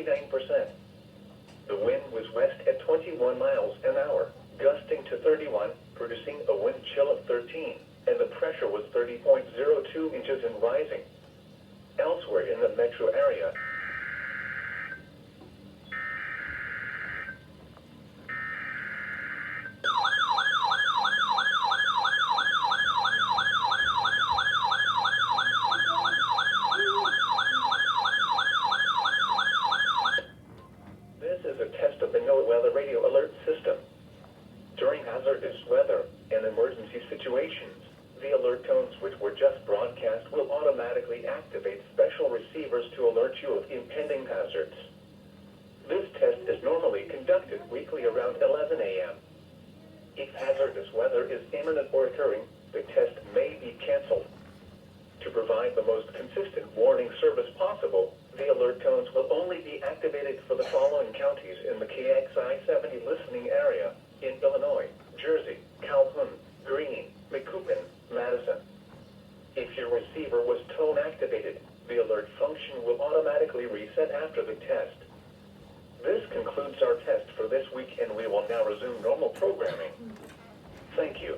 99%. The wind was west at 21 miles an hour, gusting to 31, producing a wind chill of 13, and the pressure was 30.02 inches and rising. Elsewhere in the metro area, this is a test of the NOAA Weather Radio Alert System. During hazardous weather and emergency situations, the alert tones which were just broadcast will automatically activate special receivers to alert you of impending hazards. This test is normally conducted weekly around 11 a.m. If hazardous weather is imminent or occurring, the test may be canceled. To provide the most consistent warning service possible, the alert tones will only be activated for the following counties in the KXI-70 listening area in Illinois, Jersey, Calhoun, Greene, Macoupin, Madison. If your receiver was tone activated, the alert function will automatically reset after the test. This concludes our test for this week, and we will now resume normal programming. Thank you.